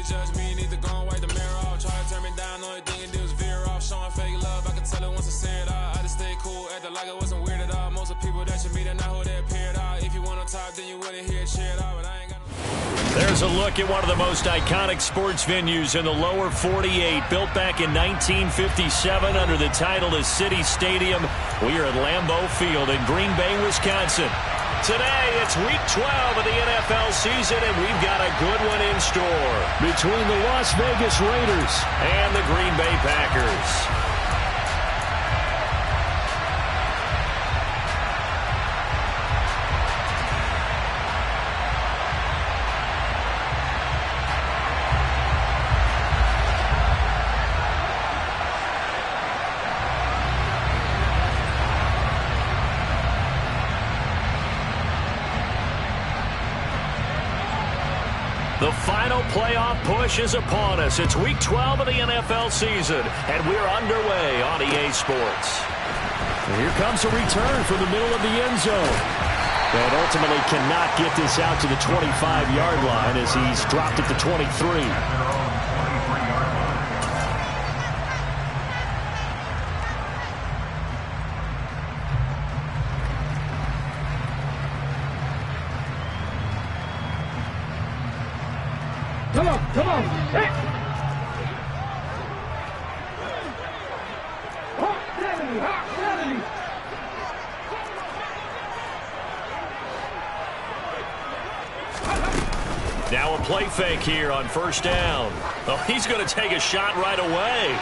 to judge me, need to go and wipe the mirror off. Try to turn me down, only thing it did was veer off. Showing fake love, I can tell it once I say it all. I just stay cool, acting like it wasn't weird at all. Most of the people that you meet are not who they appear at all. If you want to talk, then you wouldn't hear it cheer at all. But I ain't got no... There's a look at one of the most iconic sports venues in the lower 48, built back in 1957 under the title of City Stadium. We are at Lambeau Field in Green Bay, Wisconsin. Today, it's Week 12 of the NFL season, and we've got a good one in store between the Las Vegas Raiders and the Green Bay Packers. The final playoff push is upon us. It's Week 12 of the NFL season, and we're underway on EA Sports. And here comes a return from the middle of the end zone. And ultimately cannot get this out to the 25-yard line as he's dropped at the 23. Come on. Hey. Now a play fake here on first down. Oh, he's going to take a shot right away.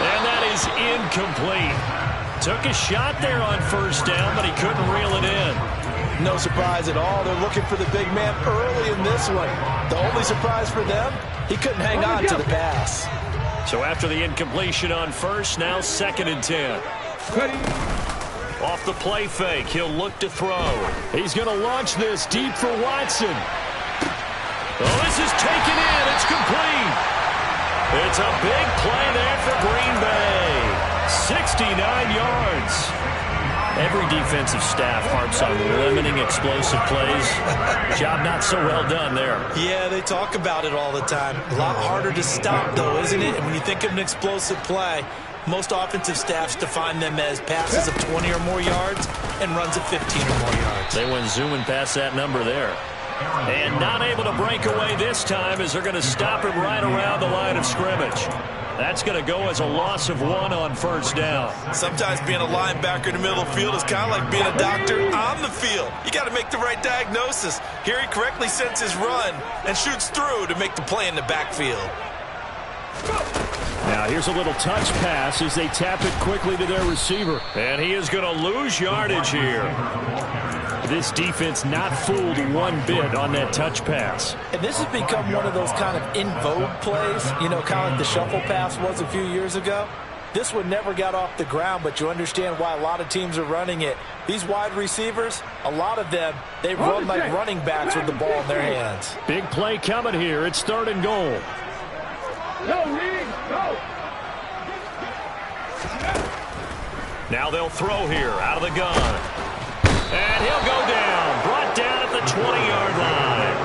And that is incomplete. Took a shot there on first down, but he couldn't reel it in. No surprise at all. They're looking for the big man early in this one. The only surprise for them, he couldn't hang on to the pass. So after the incompletion on first, now 2nd and 10. Off the play fake, he'll look to throw. He's going to launch this deep for Watson. Oh, this is taken in. It's complete. It's a big play there for Green Bay. 69 yards. Every defensive staff harps on limiting explosive plays. Job not so well done there. Yeah, they talk about it all the time. A lot harder to stop, though, isn't it? And when you think of an explosive play, most offensive staffs define them as passes of 20 or more yards and runs of 15 or more yards. They went zooming past that number there. And not able to break away this time as they're going to stop him right around the line of scrimmage. That's going to go as a loss of 1 on first down. Sometimes being a linebacker in the middle of the field is kind of like being a doctor on the field. You got to make the right diagnosis. Here he correctly sends his run and shoots through to make the play in the backfield. Now here's a little touch pass as they tap it quickly to their receiver. And he is going to lose yardage here. This defense not fooled one bit on that touch pass. And this has become one of those kind of in vogue plays, you know, kind of like the shuffle pass was a few years ago. This one never got off the ground, but you understand why a lot of teams are running it. These wide receivers, a lot of them, they run like running backs with the ball in their hands. Big play coming here. It's 3rd and goal. Go. Now they'll throw here out of the gun. And he'll go down. Brought down at the 20-yard line.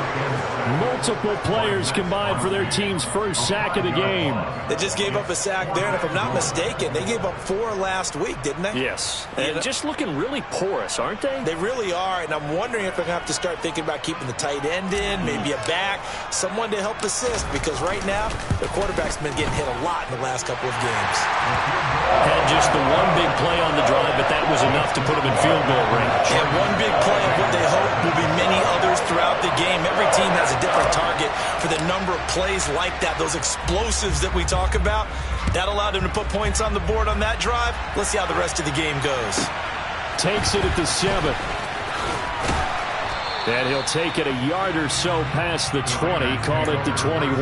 Multiple players combined for their team's first sack of the game. They just gave up a sack there, and if I'm not mistaken, they gave up 4 last week, didn't they? Yes. And just looking really porous, aren't they? They really are, and I'm wondering if they're going to have to start thinking about keeping the tight end in, maybe a back, someone to help assist, because right now, the quarterback's been getting hit a lot in the last couple of games. Had just the one big play on the drive, but that was enough to put him in field goal range. And one big play of what they hope will be many others throughout the game. Every team has a different target for the number of plays like that, those explosives that we talk about. That allowed him to put points on the board on that drive. Let's see how the rest of the game goes. Takes it at the 7. And he'll take it a yard or so past the 20, call it the 21.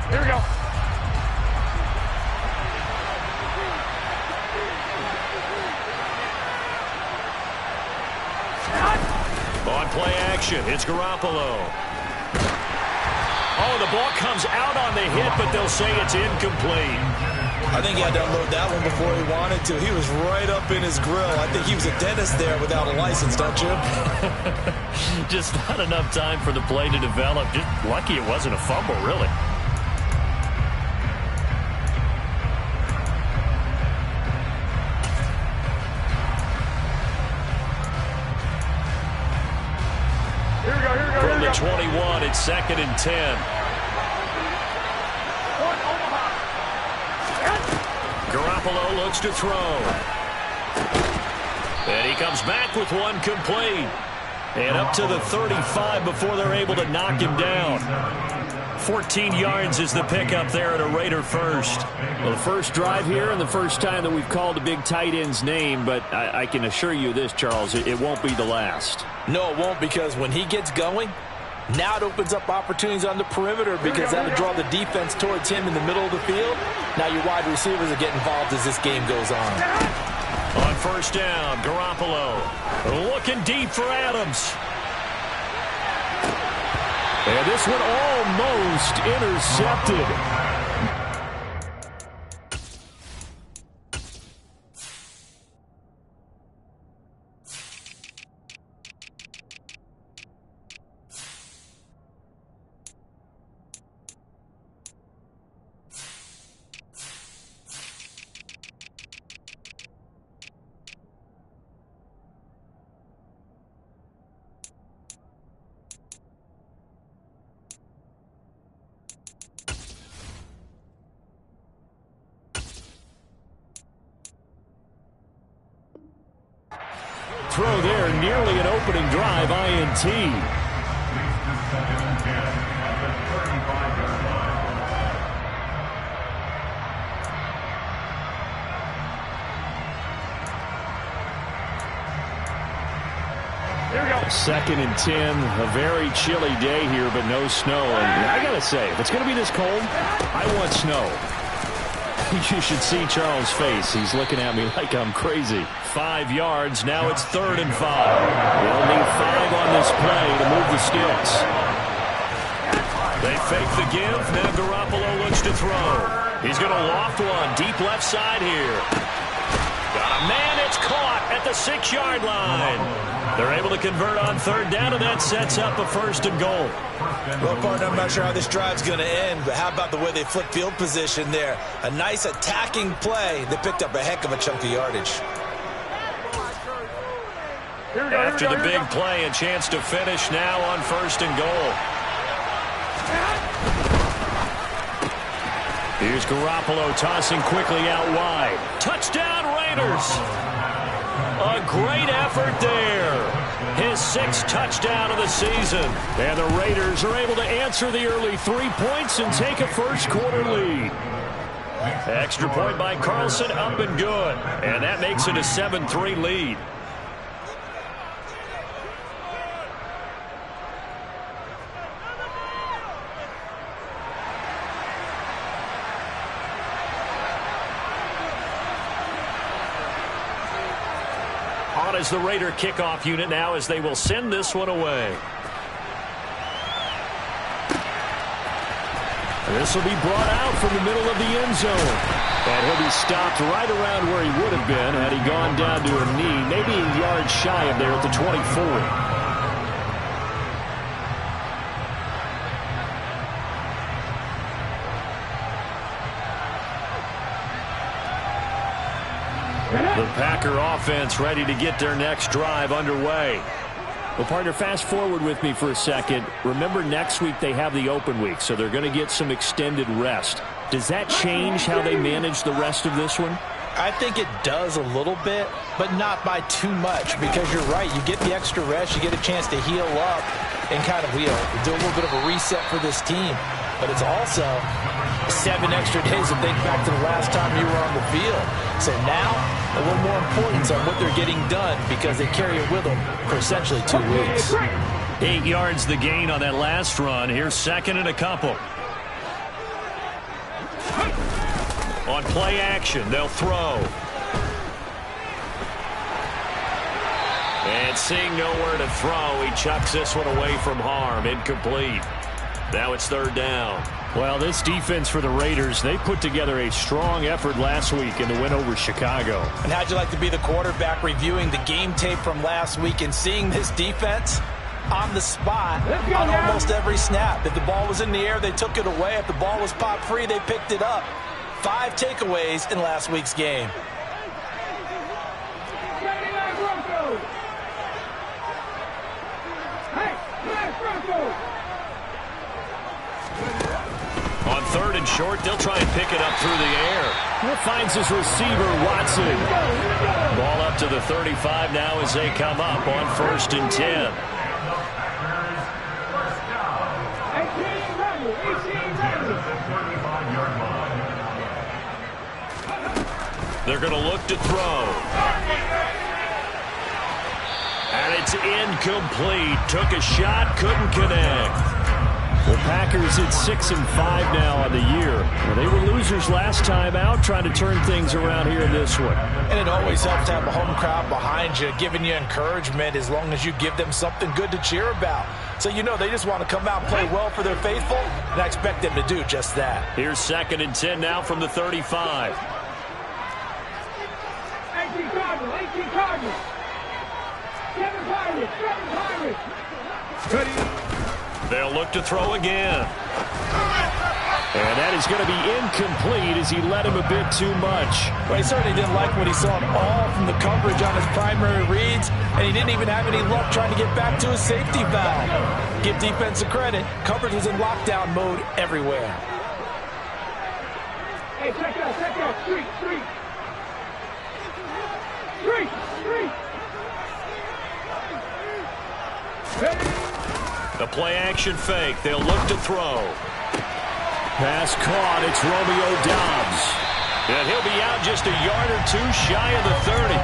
Here we go. On play action, it's Garoppolo. Oh, the ball comes out on the hit, but they'll say it's incomplete. I think he had to unload that one before he wanted to. He was right up in his grill. I think he was a dentist there without a license, don't you? Just not enough time for the play to develop. Just lucky it wasn't a fumble, really. From the 21, it's 2nd and 10. Garoppolo looks to throw. And he comes back with one complete. And up to the 35 before they're able to knock him down. 14 yards is the pickup there at a Raider first. Well, the first drive here and the first time that we've called a big tight end's name, but I can assure you this, Charles, it won't be the last. No, it won't, because when he gets going, now it opens up opportunities on the perimeter because that'll draw the defense towards him in the middle of the field. Now your wide receivers are getting involved as this game goes on. On first down, Garoppolo looking deep for Adams. And this one almost intercepted. Throw there, nearly an opening drive, INT. Here we go. 2nd and 10, a very chilly day here, but no snow. And I gotta say, if it's gonna be this cold, I want snow. You should see Charles' face. He's looking at me like I'm crazy. 5 yards. Now it's 3rd and 5. They'll need 5 on this play to move the sticks. They fake the give. Now Garoppolo looks to throw. He's going to loft one. Deep left side here. Got a man. It's caught at the 6-yard line. They're able to convert on 3rd down, and that sets up a 1st and goal. Well, partner, I'm not sure how this drive's going to end, but how about the way they flip field position there? A nice attacking play. They picked up a heck of a chunk of yardage. After the big play, a chance to finish now on 1st and goal. Here's Garoppolo tossing quickly out wide. Touchdown, Raiders! A great effort there. His 6th touchdown of the season. And the Raiders are able to answer the early 3 points and take a first-quarter lead. Extra point by Carlson, up and good. And that makes it a 7-3 lead. On is the Raider kickoff unit now as they will send this one away. This will be brought out from the middle of the end zone. And he'll be stopped right around where he would have been had he gone down to a knee, maybe a yard shy of there at the 24. The Packer offense ready to get their next drive underway. Well, partner, fast forward with me for a second. Remember, next week they have the open week, so they're going to get some extended rest. Does that change how they manage the rest of this one? I think it does a little bit, but not by too much, because you're right. You get the extra rest. You get a chance to heal up and kind of do a little bit of a reset for this team. But it's also 7 extra days to think back to the last time you were on the field. So now, a little more importance on what they're getting done because they carry it with them for essentially 2 weeks. 8 yards the gain on that last run. Here's 2nd and a couple. On play action, they'll throw. And seeing nowhere to throw, he chucks this one away from harm. Incomplete. Now it's third down. Well, this defense for the Raiders, they put together a strong effort last week in the win over Chicago. And how'd you like to be the quarterback reviewing the game tape from last week and seeing this defense on the spot on almost every snap? If the ball was in the air, they took it away. If the ball was popped free, they picked it up. 5 takeaways in last week's game. On third and short, they'll try and pick it up through the air. He finds his receiver, Watson. Ball up to the 35 now as they come up on 1st and 10. They're going to look to throw. And it's incomplete. Took a shot, couldn't connect. The Packers at 6-5 now on the year. Well, they were losers last time out, trying to turn things around here in this one. And it always helps to have a home crowd behind you, giving you encouragement as long as you give them something good to cheer about. So you know they just want to come out and play well for their faithful, and I expect them to do just that. Here's 2nd and 10 now from the 35. 18 Cardinals. 7 Pirates. Ready. They'll look to throw again. And that is going to be incomplete as he led him a bit too much. Well, he certainly didn't like what he saw at all from the coverage on his primary reads, and he didn't even have any luck trying to get back to his safety valve. Give defensive credit. Coverage was in lockdown mode everywhere. Hey, check out. Street. Ready. The play-action fake. They'll look to throw. Pass caught. It's Romeo Doubs. And he'll be out just a yard or two shy of the 30.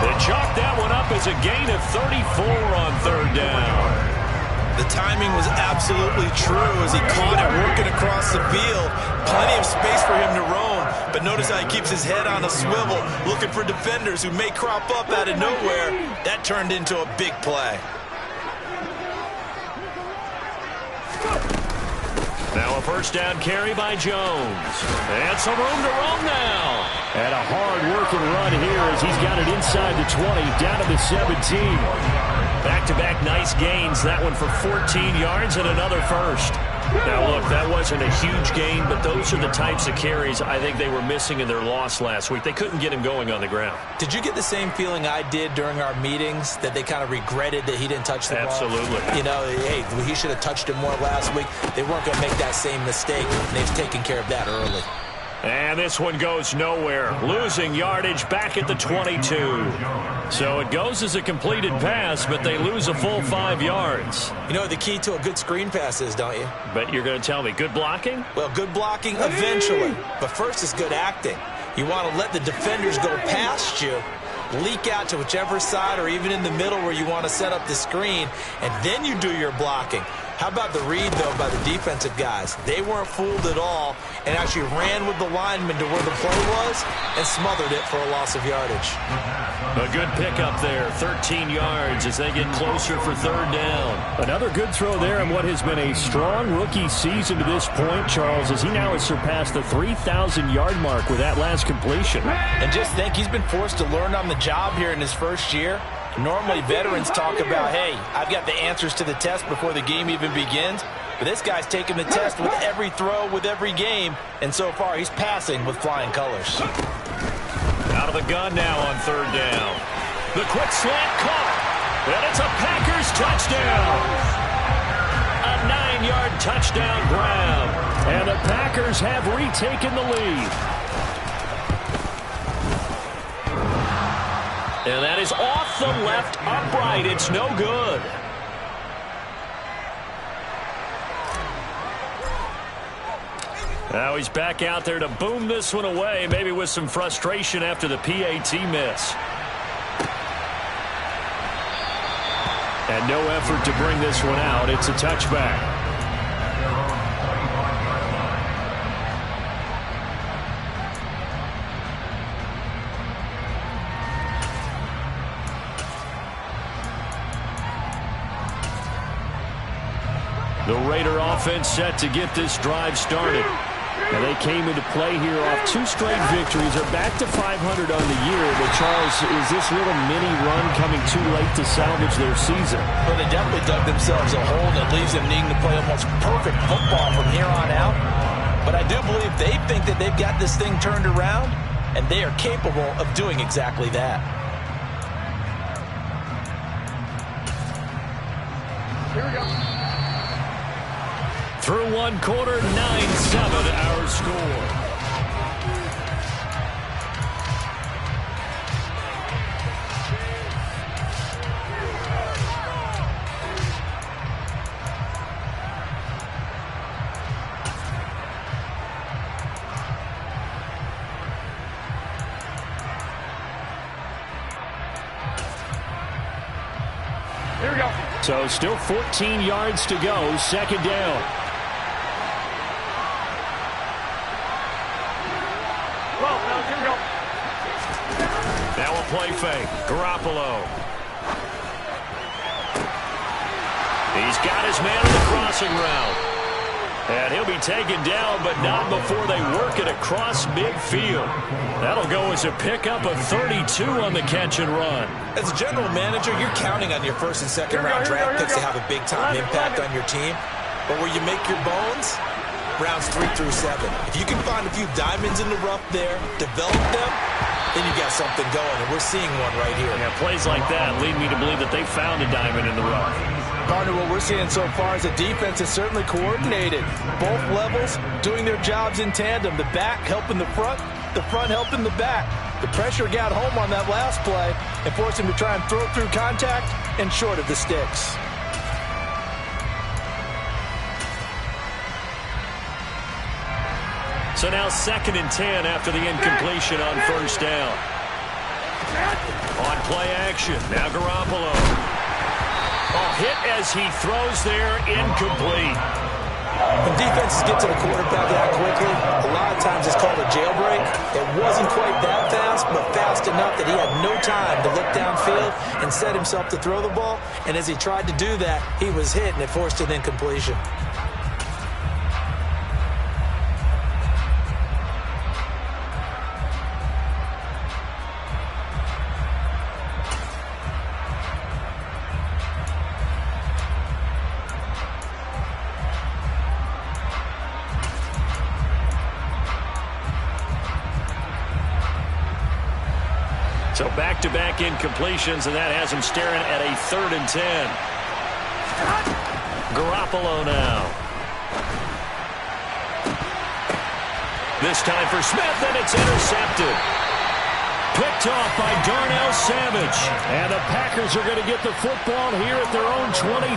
They chalk that one up as a gain of 34 on 3rd down. The timing was absolutely true as he caught it working across the field. Plenty of space for him to roam. But notice how he keeps his head on a swivel, looking for defenders who may crop up out of nowhere. That turned into a big play. Now a 1st down carry by Jones. And some room to roam now. And a hard-working run here as he's got it inside the 20, down to the 17. Back-to-back nice gains. That one for 14 yards and another first. Now, look, that wasn't a huge gain, but those are the types of carries I think they were missing in their loss last week. They couldn't get him going on the ground. Did you get the same feeling I did during our meetings, that they kind of regretted that he didn't touch the ball? Absolutely. You know, hey, he should have touched it more last week. They weren't going to make that same mistake, and they've taken care of that early. And this one goes nowhere. Losing yardage back at the 22. So it goes as a completed pass, but they lose a full 5 yards. You know what the key to a good screen pass is, don't you? But you're going to tell me, good blocking? Well, good blocking eventually. But first is good acting. You want to let the defenders go past you, leak out to whichever side or even in the middle where you want to set up the screen, and then you do your blocking. How about the read, though, by the defensive guys? They weren't fooled at all and actually ran with the lineman to where the play was and smothered it for a loss of yardage. A good pickup there, 13 yards as they get closer for 3rd down. Another good throw there in what has been a strong rookie season to this point, Charles, as he now has surpassed the 3,000-yard mark with that last completion. And just think, he's been forced to learn on the job here in his first year. Normally, veterans talk about, hey, I've got the answers to the test before the game even begins. But this guy's taking the test with every throw, with every game. And so far, he's passing with flying colors. Out of the gun now on 3rd down. The quick slant caught. And it's a Packers touchdown. A 9-yard touchdown grab. And the Packers have retaken the lead. And that is off the left upright. It's no good. Now he's back out there to boom this one away, maybe with some frustration after the PAT miss. And no effort to bring this one out. It's a touchback. The Raider offense set to get this drive started. And they came into play here off 2 straight victories. They're back to 500 on the year. But, Charles, is this little mini run coming too late to salvage their season? Well, they definitely dug themselves a hole that leaves them needing to play almost perfect football from here on out. But I do believe they think that they've got this thing turned around, and they are capable of doing exactly that. Here we go. Through one quarter, 9-7 our score. Here we go. So still 14 yards to go, second down. Now a play fake. Garoppolo. He's got his man on the crossing route. And he'll be taken down, but not before they work it across midfield. That'll go as a pickup of 32 on the catch and run. As a general manager, you're counting on your first and second round draft picks to have a big-time impact on your team. But where you make your bones, rounds 3 through 7. If you can find a few diamonds in the rough there, develop them, then you got something going, and we're seeing one right here. Yeah, plays like that lead me to believe that they found a diamond in the rough. Partner, what we're seeing so far is the defense is certainly coordinated. Both levels doing their jobs in tandem. The back helping the front helping the back. The pressure got home on that last play and forced him to try and throw through contact and short of the sticks. So now 2nd and 10 after the incompletion on first down. On play action, now Garoppolo. Hit as he throws there, incomplete. When defenses get to the quarterback that quickly, a lot of times it's called a jailbreak. It wasn't quite that fast, but fast enough that he had no time to look downfield and set himself to throw the ball. And as he tried to do that, he was hit, and it forced an incompletion. So back-to-back incompletions, and that has him staring at a 3rd and 10. Garoppolo now. This time for Smith, and it's intercepted. Picked off by Darnell Savage. And the Packers are going to get the football here at their own 23.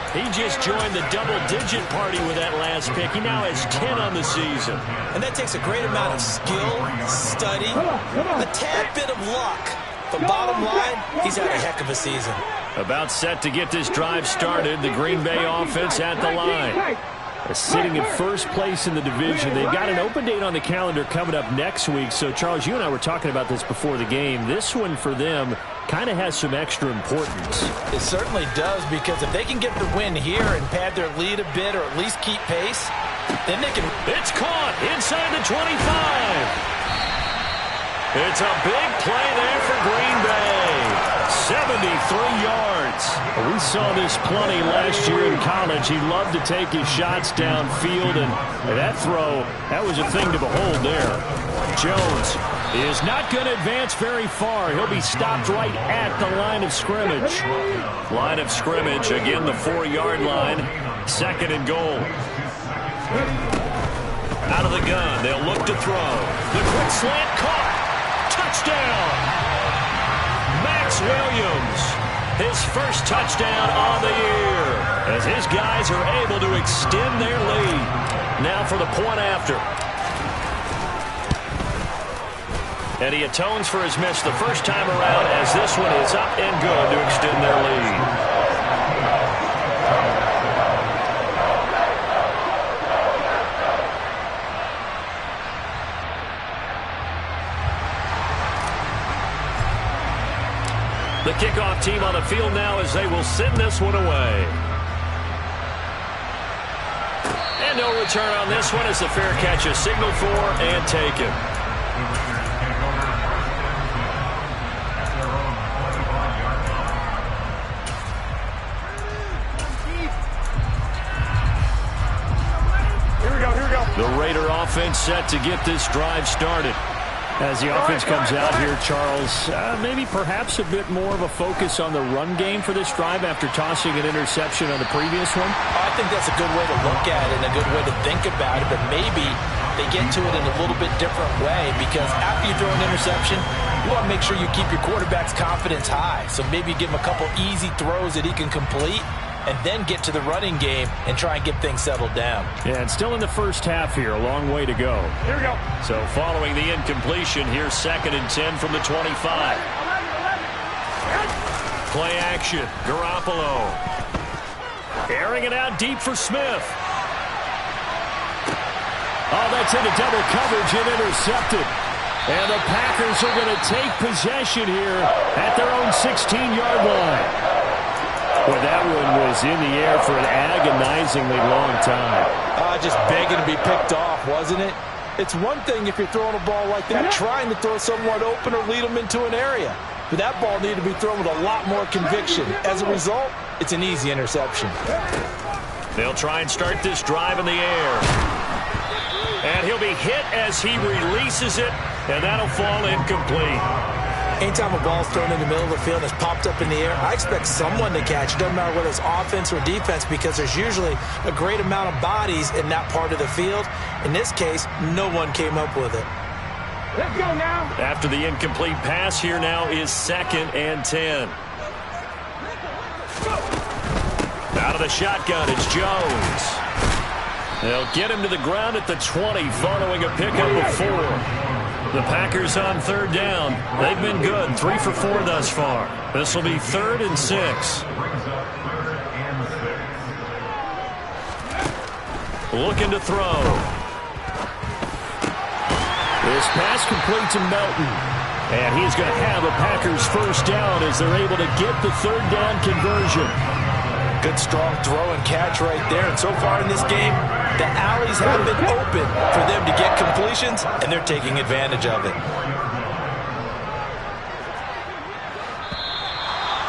He just joined the double-digit party with that last pick. He now has 10 on the season. And that takes a great amount of skill, study, a tad bit of luck. But bottom line, he's had a heck of a season. About set to get this drive started. The Green Bay offense at the line. Sitting in first place in the division. They've got an open date on the calendar coming up next week. So, Charles, you and I were talking about this before the game. This one for them kind of has some extra importance. It certainly does, because if they can get the win here and pad their lead a bit or at least keep pace, then they can... It's caught inside the 25. It's a big play there for Green Bay. 73 yards. We saw this plenty last year in college. He loved to take his shots downfield, and that throw, that was a thing to behold there. Jones is not going to advance very far. He'll be stopped right at the line of scrimmage. Line of scrimmage, again the 4-yard line. 2nd and goal. Out of the gun, they'll look to throw. The quick slant caught. Touchdown. Max Williams, his first touchdown on the year, as his guys are able to extend their lead. Now for the point after. And he atones for his miss the first time around, as this one is up and good to extend their lead. The kickoff team on the field now as they will send this one away. no return on this one as the fair catch is signaled for and taken. The Raider offense set to get this drive started. As the offense comes out here, Charles, maybe perhaps a bit more of a focus on the run game for this drive after tossing an interception on the previous one? I think that's a good way to look at it and a good way to think about it, but maybe they get to it in a little bit different way because after you throw an interception, you want to make sure you keep your quarterback's confidence high. So maybe give him a couple easy throws that he can complete and then get to the running game and try and get things settled down. Yeah, and still in the first half here, a long way to go. Here we go. So following the incompletion, here's 2nd and 10 from the 25. Play action, Garoppolo. Airing it out deep for Smith. Oh, that's into double coverage and intercepted. And the Packers are going to take possession here at their own 16-yard line. Boy, that one was in the air for an agonizingly long time. Just begging to be picked off, wasn't it? It's one thing if you're throwing a ball like that, trying to throw someone open or lead them into an area. But that ball needed to be thrown with a lot more conviction. As a result, it's an easy interception. They'll try and start this drive in the air. And he'll be hit as he releases it, and that'll fall incomplete. Anytime a ball's thrown in the middle of the field and it's popped up in the air, I expect someone to catch it. Doesn't matter whether it's offense or defense because there's usually a great amount of bodies in that part of the field. In this case, no one came up with it. Let's go now. After the incomplete pass, here now is 2nd and 10. Out of the shotgun, it's Jones. They'll get him to the ground at the 20 following a pickup of 4. The Packers on 3rd down. They've been good, 3 for 4 thus far. This will be 3rd and 6. Looking to throw. This pass complete to Melton. And he's going to have a Packers first down as they're able to get the 3rd down conversion. Good strong throw and catch right there. And so far in this game, the alleys have been open for them to get completions, and they're taking advantage of it.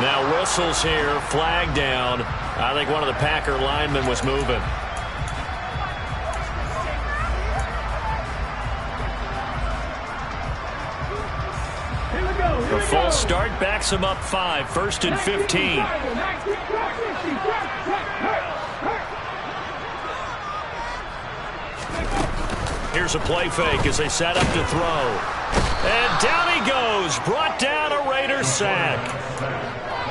Now whistles here, flag down. I think one of the Packer linemen was moving. The full start backs him up 5, 1st and 15. Here's a play fake as they set up to throw. And down he goes, brought down a Raider sack.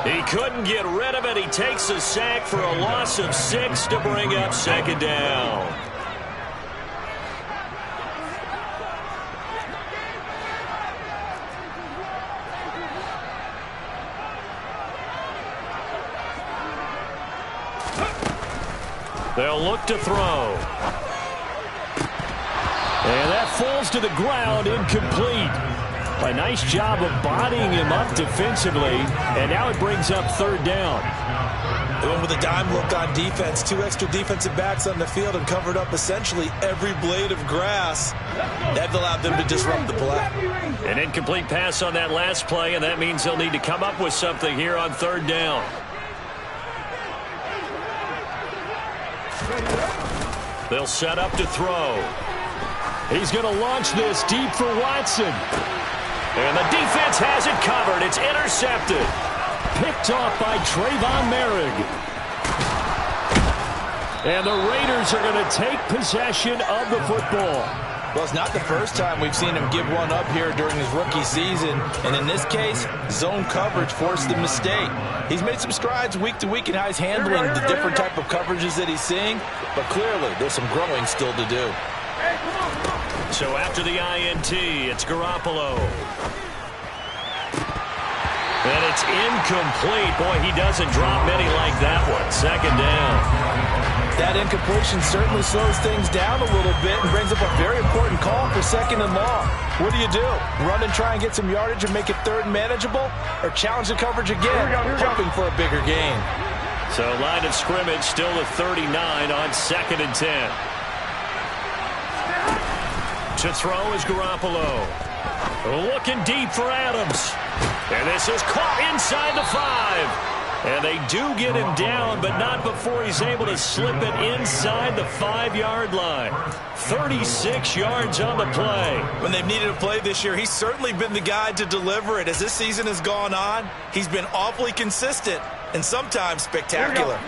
He couldn't get rid of it. He takes a sack for a loss of 6 to bring up 2nd down. They'll look to throw. And that falls to the ground, incomplete. A nice job of bodying him up defensively, and now it brings up 3rd down. They went with a dime look on defense, 2 extra defensive backs on the field and covered up essentially every blade of grass. That allowed them to disrupt the play. An incomplete pass on that last play, and that means they'll need to come up with something here on 3rd down. They'll set up to throw. He's going to launch this deep for Watson. And the defense has it covered. It's intercepted. Picked off by Trayvon Merrick. And the Raiders are going to take possession of the football. Well, it's not the first time we've seen him give one up here during his rookie season. And in this case, zone coverage forced the mistake. He's made some strides week to week in how he's handling the different type of coverages that he's seeing. But clearly, there's some growing still to do. So after the INT, it's Garoppolo. And it's incomplete. Boy, he doesn't drop many like that one. 2nd down. That incompletion certainly slows things down a little bit and brings up a very important call for 2nd and long. What do? Run and try and get some yardage and make it 3rd and manageable? Or challenge the coverage again, hoping for a bigger gain? So line of scrimmage still at 39 on 2nd and 10. To throw is Garoppolo. Looking deep for Adams. And this is caught inside the 5. And they do get him down, but not before he's able to slip it inside the 5-yard line. 36 yards on the play. When they've needed a play this year, he's certainly been the guy to deliver it. As this season has gone on, he's been awfully consistent and sometimes spectacular.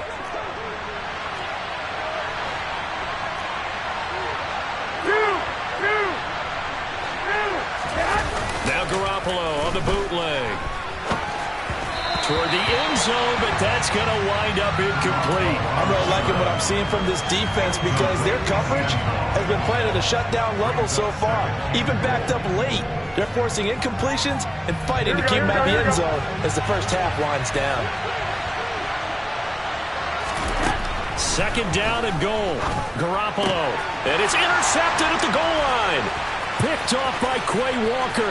Now Garoppolo on the bootleg. Toward the end zone, but that's going to wind up incomplete. I'm really liking what I'm seeing from this defense because their coverage has been playing at a shutdown level so far. Even backed up late, they're forcing incompletions and fighting to keep them out of the end zone as the first half winds down. Second down and goal. Garoppolo. And it's intercepted at the goal line. Picked off by Quay Walker.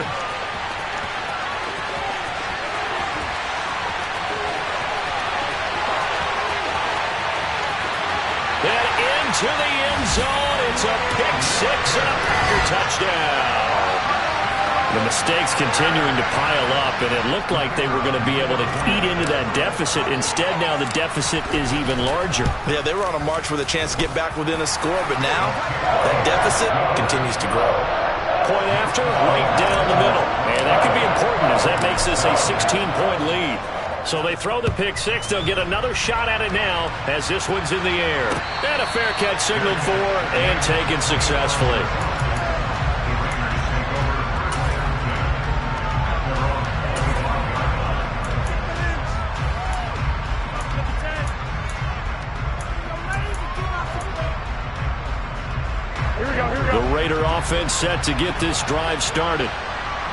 And into the end zone. It's a pick-6 and a Packer touchdown. The mistakes continuing to pile up, and it looked like they were going to be able to eat into that deficit. Instead, now the deficit is even larger. Yeah, they were on a march with a chance to get back within a score, but now that deficit continues to grow. Point after, right down the middle. And that could be important as that makes this a 16-point lead. So they throw the pick-6. They'll get another shot at it now as this one's in the air. And a fair catch signaled for and taken successfully. The Raider offense set to get this drive started.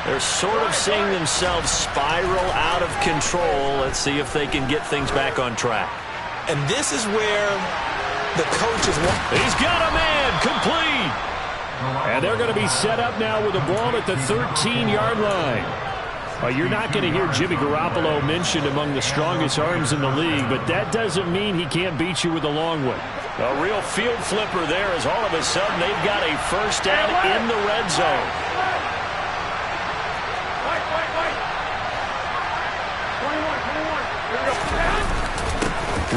They're sort of seeing themselves spiral out of control. Let's see if they can get things back on track. And this is where the coaches want. He's got a man complete. And they're going to be set up now with the ball at the 13-yard line. You're not going to hear Jimmy Garoppolo mentioned among the strongest arms in the league, but that doesn't mean he can't beat you with a long one. A real field flipper there as all of a sudden they've got a first down in the red zone.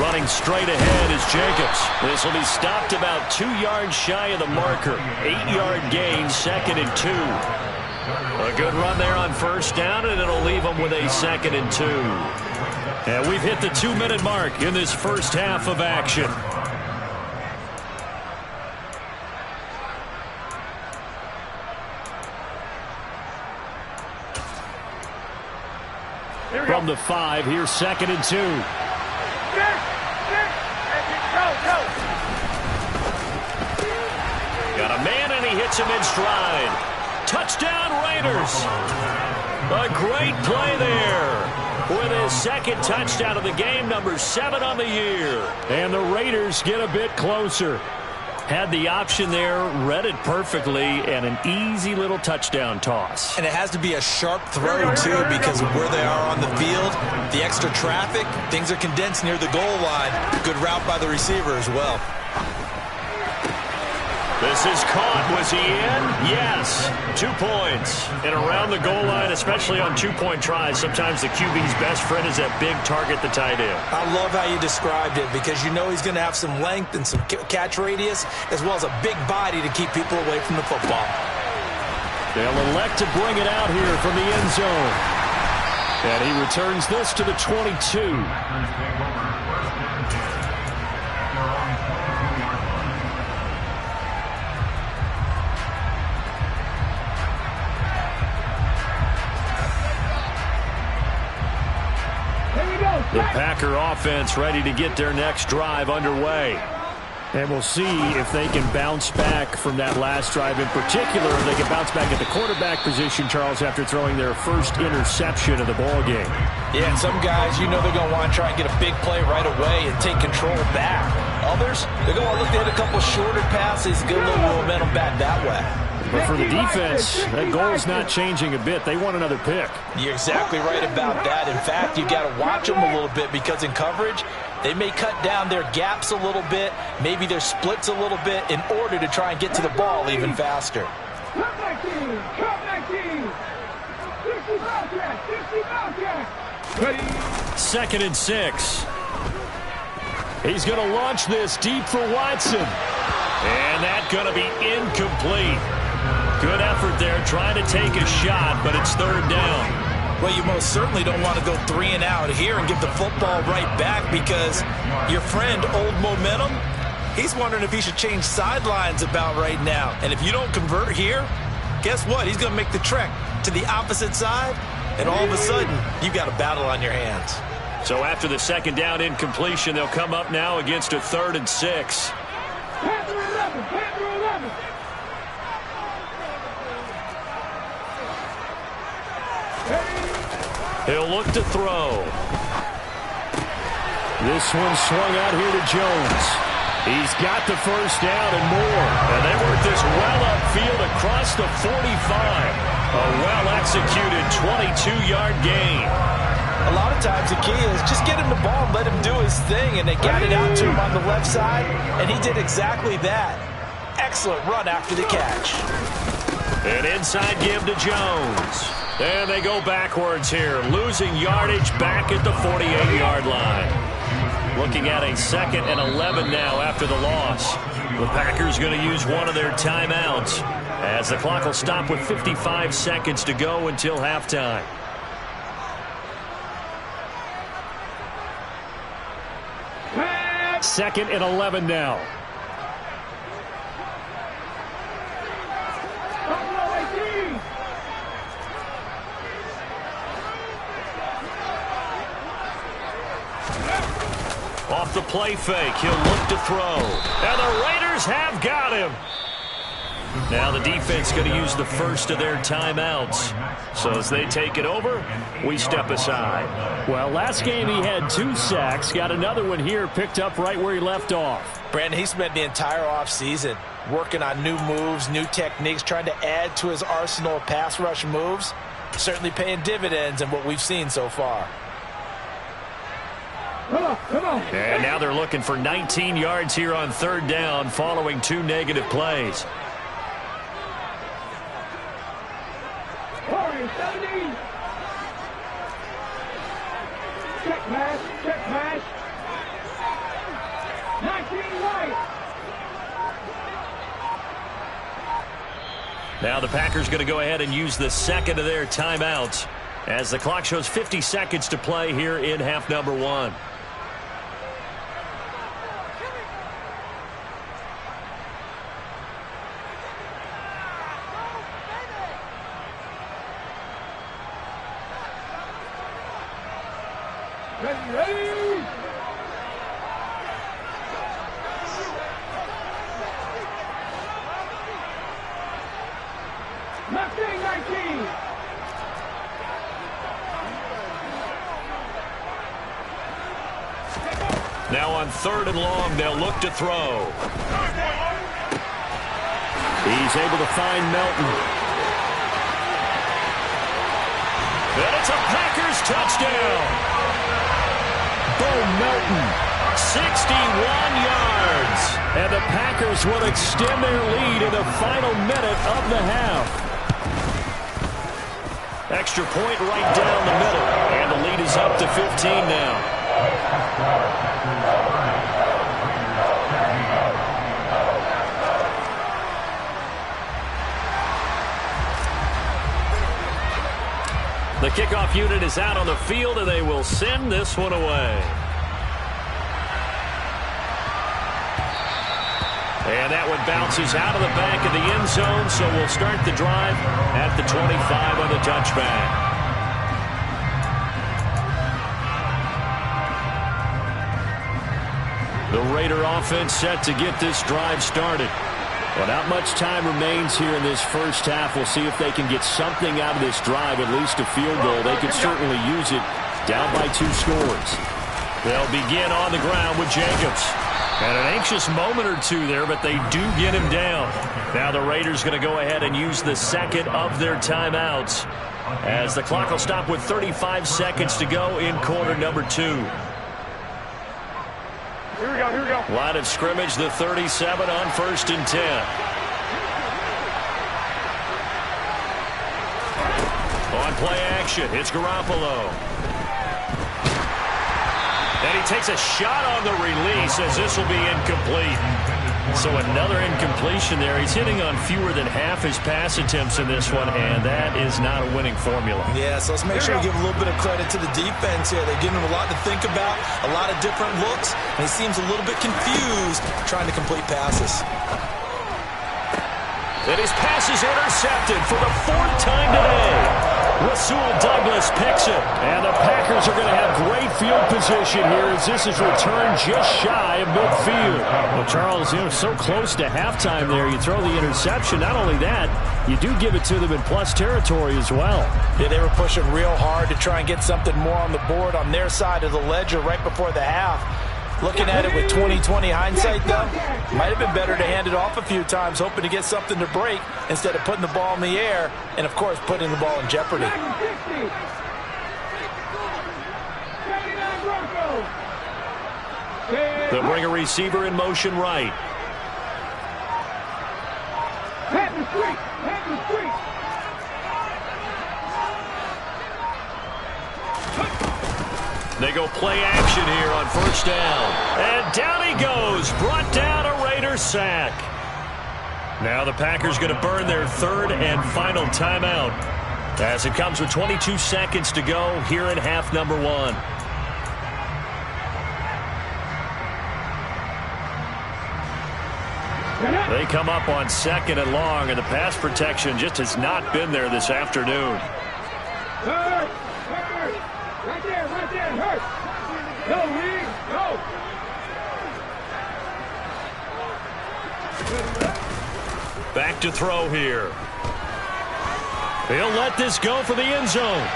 Running straight ahead is Jacobs. This will be stopped about 2 yards shy of the marker. 8-yard gain, 2nd and 2. A good run there on first down, and it'll leave them with a 2nd and 2. And we've hit the 2-minute mark in this first half of action. From the 5, here's 2nd and 2. Got a man, and he hits him in stride. Touchdown, Raiders. A great play there. With his second touchdown of the game, number 7 on the year. And the Raiders get a bit closer. Had the option there, read it perfectly, and an easy little touchdown toss. And it has to be a sharp throw, too, because of where they are on the field, the extra traffic, things are condensed near the goal line. Good route by the receiver as well. This is caught. Was he in? Yes. 2 points. And around the goal line, especially on 2-point tries, sometimes the QB's best friend is that big target, the tight end. I love how you described it because you know he's going to have some length and some catch radius as well as a big body to keep people away from the football. They'll elect to bring it out here from the end zone. And he returns this to the 22. The Packer offense ready to get their next drive underway. And we'll see if they can bounce back from that last drive in particular. If they can bounce back at the quarterback position, Charles, after throwing their first interception of the ballgame. Yeah, and some guys, you know they're going to want to try and get a big play right away and take control back. Others, they're going to look to hit a couple shorter passes, get a little momentum back that way. But for the defense, that goal's not changing a bit. They want another pick. You're exactly right about that. In fact, you've got to watch them a little bit because in coverage, they may cut down their gaps a little bit, maybe their splits a little bit in order to try and get to the ball even faster. Cut 19. Cut 19. 60 Bobcat. 60 Bobcat. Ready. 2nd and 6. He's going to launch this deep for Watson. And that's going to be incomplete. Good effort there trying to take a shot, but it's 3rd down. Well, you most certainly don't want to go 3 and out here and give the football right back because your friend, Old Momentum, he's wondering if he should change sidelines about right now. And if you don't convert here, guess what? He's going to make the trek to the opposite side, and all of a sudden, you've got a battle on your hands. So after the 2nd down incompletion, they'll come up now against a 3rd and 6. Panther 11. Panther 11. He'll look to throw. This one swung out here to Jones. He's got the 1st down and more. And they work this well upfield across the 45. A well-executed 22-yard gain. A lot of times the key is just get him the ball and let him do his thing, and they got it out to him on the left side, and he did exactly that. Excellent run after the catch. An inside give to Jones. And they go backwards here, losing yardage back at the 48-yard line. Looking at a 2nd and 11 now after the loss. The Packers going to use one of their timeouts as the clock will stop with 55 seconds to go until halftime. Second and 11 now. Off the play fake, he'll look to throw. And the Raiders have got him. Now the defense going to use the first of their timeouts. So as they take it over, we step aside. Well, last game he had 2 sacks. Got another one here, picked up right where he left off. Brandon, he spent the entire offseason working on new moves, new techniques, trying to add to his arsenal of pass rush moves. Certainly paying dividends in what we've seen so far. Come on. And now they're looking for 19 yards here on 3rd down following 2 negative plays. 70. Check pass. 19 right. Now the Packers going to go ahead and use the 2nd of their timeouts as the clock shows 50 seconds to play here in half number 1. Ready. Mustang 19. Now on 3rd and long, they'll look to throw. He's able to find Melton. And it's a Packers touchdown. Bo Melton, 61 yards. And the Packers will extend their lead in the final minute of the half. Extra point right down the middle. And the lead is up to 15 now. The kickoff unit is out on the field, and they will send this one away. And that one bounces out of the back of the end zone, so we'll start the drive at the 25 on the touchback. The Raider offense set to get this drive started. Well, not much time remains here in this first half. We'll see if they can get something out of this drive, at least a field goal. They could certainly use it down by 2 scores. They'll begin on the ground with Jacobs. And an anxious moment or two there, but they do get him down. Now the Raiders going to go ahead and use the 2nd of their timeouts as the clock will stop with 35 seconds to go in quarter number 2. Here we go. Line of scrimmage, the 37 on 1st and 10. On play action, it's Garoppolo. And he takes a shot on the release as this will be incomplete. So another incompletion there. He's hitting on fewer than half his pass attempts in this one, and that is not a winning formula. Yeah, so let's make sure we give a little bit of credit to the defense here. They're giving him a lot to think about, a lot of different looks, and he seems a little bit confused trying to complete passes. And his pass is intercepted for the 4th time today. Rasul Douglas picks it. And the Packers are going to have great field position here as this is returned just shy of midfield. Well, Charles, so close to halftime there. You throw the interception. Not only that, you do give it to them in plus territory as well. Yeah, they were pushing real hard to try and get something more on the board on their side of the ledger right before the half. Looking at it with 20/20 hindsight, though, might have been better to hand it off a few times, hoping to get something to break instead of putting the ball in the air and, of course, putting the ball in jeopardy. They'll bring a receiver in motion right. They go play action here on first down. And down he goes. Brought down a Raider sack. Now the Packers going to burn their 3rd and final timeout as it comes with 22 seconds to go here in half number 1. They come up on 2nd and long, and the pass protection just has not been there this afternoon. Hurt! Right there, hurt! Go, Reed, go! Back to throw here. He'll let this go for the end zone.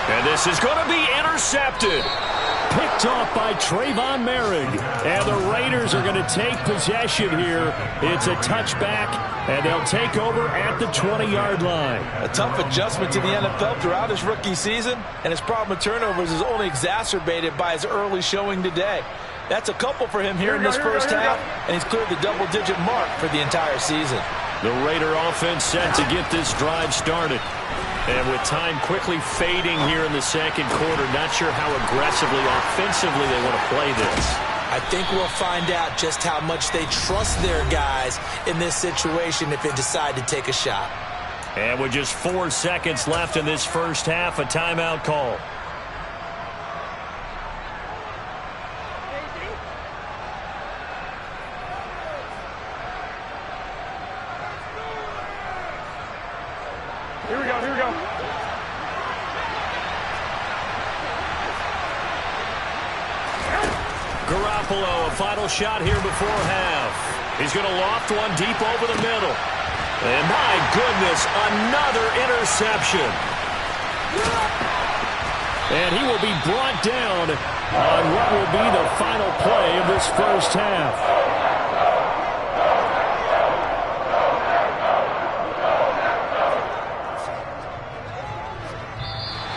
And this is going to be intercepted. Picked off by Trayvon Merrick. And the Raiders are going to take possession here. It's a touchback, and they'll take over at the 20-yard line. A tough adjustment to the NFL throughout his rookie season, and his problem with turnovers is only exacerbated by his early showing today. That's a couple for him here in this first half, and he's cleared the double-digit mark for the entire season. The Raider offense set to get this drive started. And with time quickly fading here in the second quarter, not sure how aggressively, offensively they want to play this. I think we'll find out just how much they trust their guys in this situation if they decide to take a shot. And with just 4 seconds left in this first half, a timeout call. Here we go. Garoppolo, a final shot here before half. He's going to loft one deep over the middle. And my goodness, another interception. And he will be brought down on what will be the final play of this first half.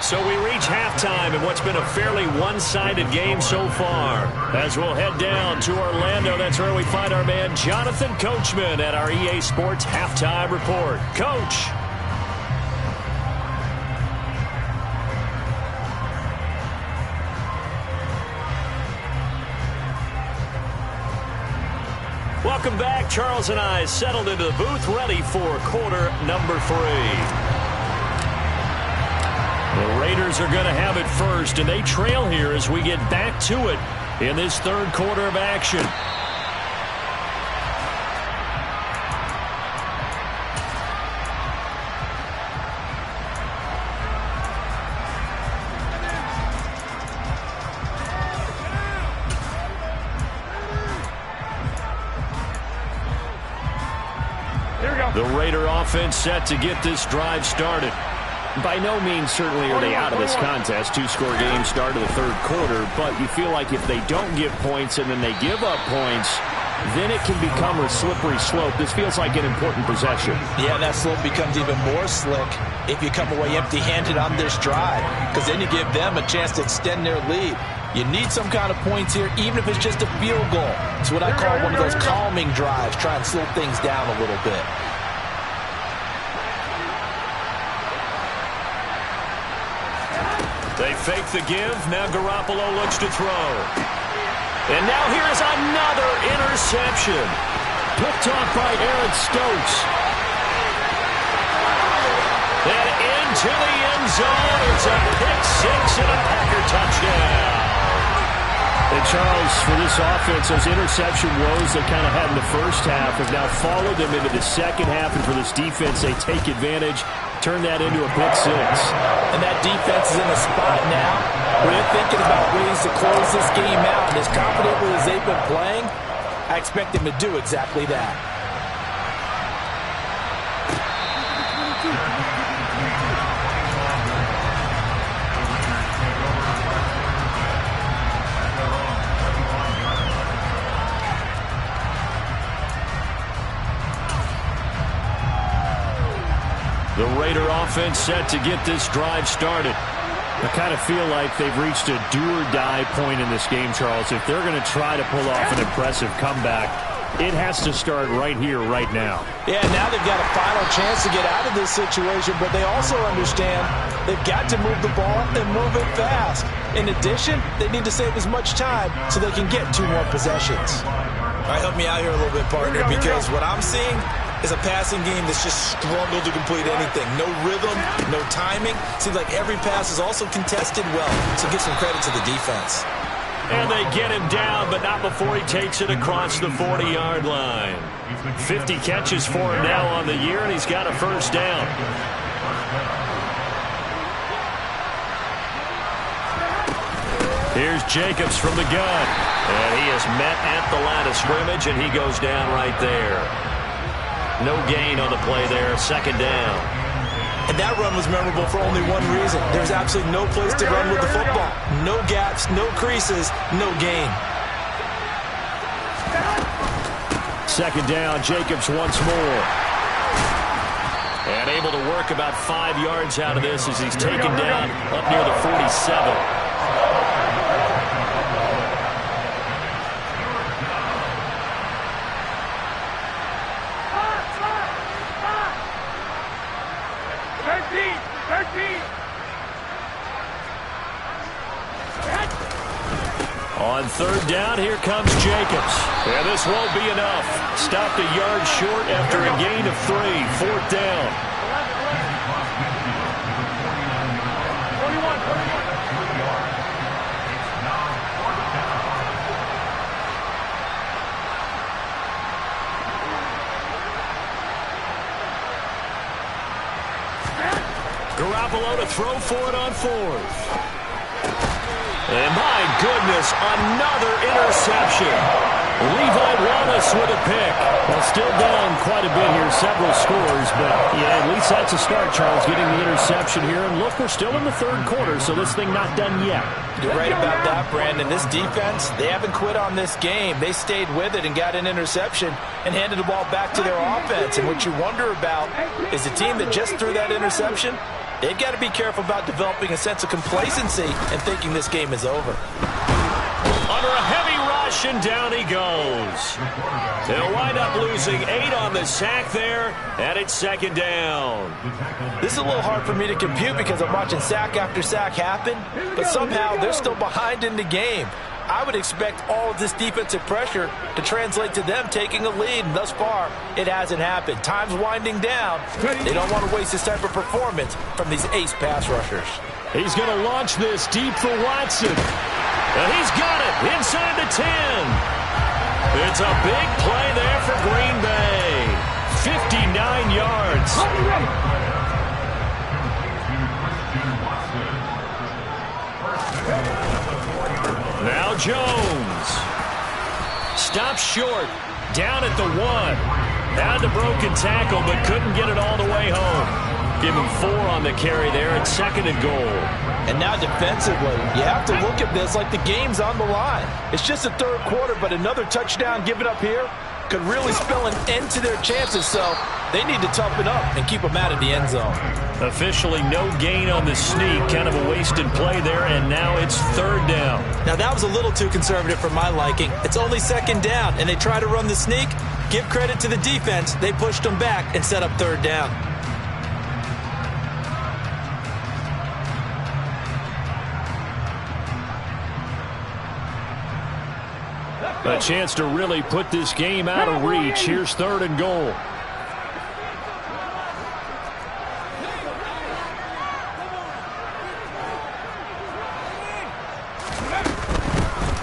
So we reach halftime in what's been a fairly one-sided game so far. As we'll head down to Orlando, that's where we find our man Jonathan Coachman at our EA Sports Halftime Report. Coach. Welcome back. Charles and I settled into the booth, ready for quarter number 3. The Raiders are going to have it first, and they trail here as we get back to it in this third quarter of action. Here we go. The Raider offense set to get this drive started. By no means certainly are they out of this contest. 2-score game start of the third quarter, but you feel like if they don't get points and then they give up points, then it can become a slippery slope. This feels like an important possession. Yeah, that slope becomes even more slick if you come away empty-handed on this drive, because then you give them a chance to extend their lead. You need some kind of points here, even if it's just a field goal. It's what I call one of those calming drives, try and slow things down a little bit. They fake the give. Now Garoppolo looks to throw. And now here's another interception. Picked off by Aaron Stokes. And into the end zone. It's a pick six and a Packer touchdown. And Charles, for this offense, those interception woes they kind of had in the first half have now followed them into the second half. And for this defense, they take advantage, turn that into a pick six. And that defense is in a spot now where they're thinking about ways to close this game out. And as confidently as they've been playing, I expect them to do exactly that. The Raider offense set to get this drive started. I kind of feel like they've reached a do-or-die point in this game, Charles. If they're going to try to pull off an impressive comeback, it has to start right here, right now. Yeah, now they've got a final chance to get out of this situation, but they also understand they've got to move the ball and move it fast. In addition, they need to save as much time so they can get 2 more possessions. All right, help me out here a little bit, partner, because what I'm seeing is a passing game that's just struggled to complete anything. No rhythm, no timing. Seems like every pass is also contested well, so give some credit to the defense. And they get him down, but not before he takes it across the 40-yard line. 50 catches for him now on the year, and he's got a first down. Here's Jacobs from the gun. And he is met at the line of scrimmage, and he goes down right there. No gain on the play there, second down. And that run was memorable for only one reason. There's absolutely no place to run with the football. No gaps, no creases, no gain. Second down, Jacobs once more. And able to work about 5 yards out of this as he's taken down up near the 47. On third down, here comes Jacobs. And this won't be enough. Stopped a yard short after a gain of 3. Fourth down. Garoppolo to throw for it on fourth. And my goodness, another interception. Levi Wallace with a pick. Well, still down quite a bit here, several scores, but yeah, at least that's a start, Charles, getting the interception here. And look, we're still in the third quarter, so this thing not done yet. You're right about that, Brandon. This defense, they haven't quit on this game. They stayed with it and got an interception and handed the ball back to their offense. And what you wonder about is the team that just threw that interception, they've got to be careful about developing a sense of complacency and thinking this game is over. Under a heavy rush, and down he goes. They'll wind up losing 8 on the sack there, and it's second down. This is a little hard for me to compute because I'm watching sack after sack happen, but somehow they're still behind in the game. I would expect all of this defensive pressure to translate to them taking a lead, and thus far, it hasn't happened. Time's winding down. They don't want to waste this type of performance from these ace pass rushers. He's going to launch this deep for Watson. And he's got it inside the 10. It's a big play there for Green Bay. 59 yards. Now Jones. Stops short. Down at the 1. Had the broken tackle, but couldn't get it all the way home. Give him 4 on the carry there. It's second and goal. And now defensively, you have to look at this like the game's on the line. It's just the third quarter, but another touchdown given up here could really spell an end to their chances. So they need to toughen up and keep them out of the end zone. Officially no gain on the sneak. Kind of a wasted play there, and now it's third down. Now that was a little too conservative for my liking. It's only second down, and they try to run the sneak. Give credit to the defense. They pushed them back and set up third down. A chance to really put this game out of reach. Here's 3rd and goal.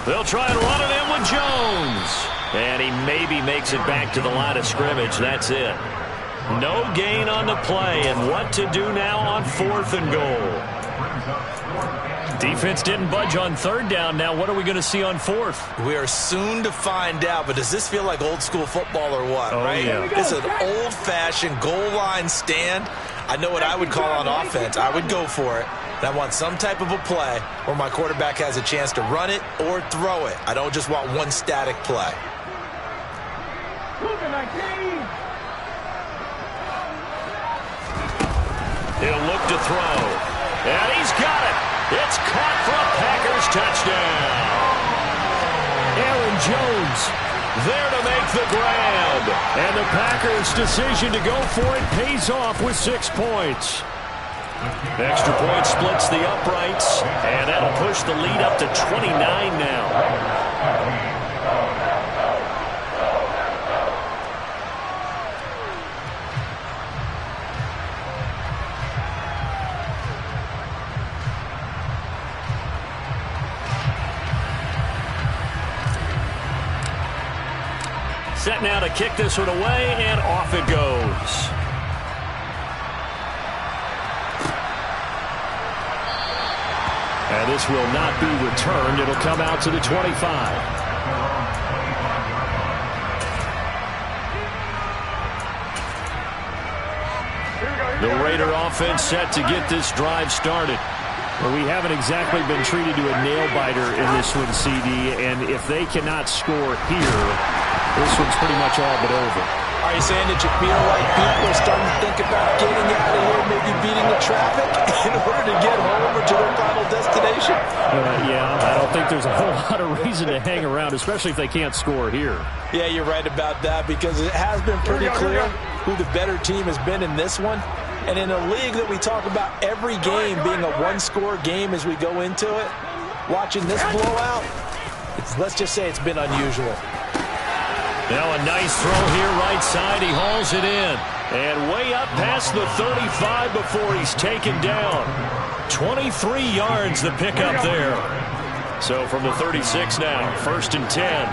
They'll try and run it in with Jones. And he maybe makes it back to the line of scrimmage. That's it. No gain on the play. And what to do now on 4th and goal? Defense didn't budge on 3rd down. Now what are we going to see on 4th? We are soon to find out, but does this feel like old school football or what? Oh, right? Yeah. It's an old-fashioned goal line stand. I know what I would call on offense. I would go for it. And I want some type of a play where my quarterback has a chance to run it or throw it. I don't just want one static play. He'll look to throw. And he's got it. It's caught for a Packers touchdown. Aaron Jones there to make the grab. And the Packers' decision to go for it pays off with 6 points. Extra point splits the uprights. And that'll push the lead up to 29 now. Set now to kick this one away, and off it goes. And this will not be returned. It'll come out to the 25. The Raider offense set to get this drive started. Well, we haven't exactly been treated to a nail-biter in this one, CD, and if they cannot score here, this one's pretty much all but over. Are you saying that you feel like people are starting to think about getting out of here, maybe beating the traffic in order to get home or to their final destination? Yeah, I don't think there's a whole lot of reason to hang around, especially if they can't score here. Yeah, you're right about that because it has been pretty clear who the better team has been in this one. And in a league that we talk about every game being a one-score game as we go into it, watching this blowout, let's just say it's been unusual. Now a nice throw here right side. He hauls it in. And way up past the 35 before he's taken down. 23 yards the pickup there. So from the 36 now, 1st and 10.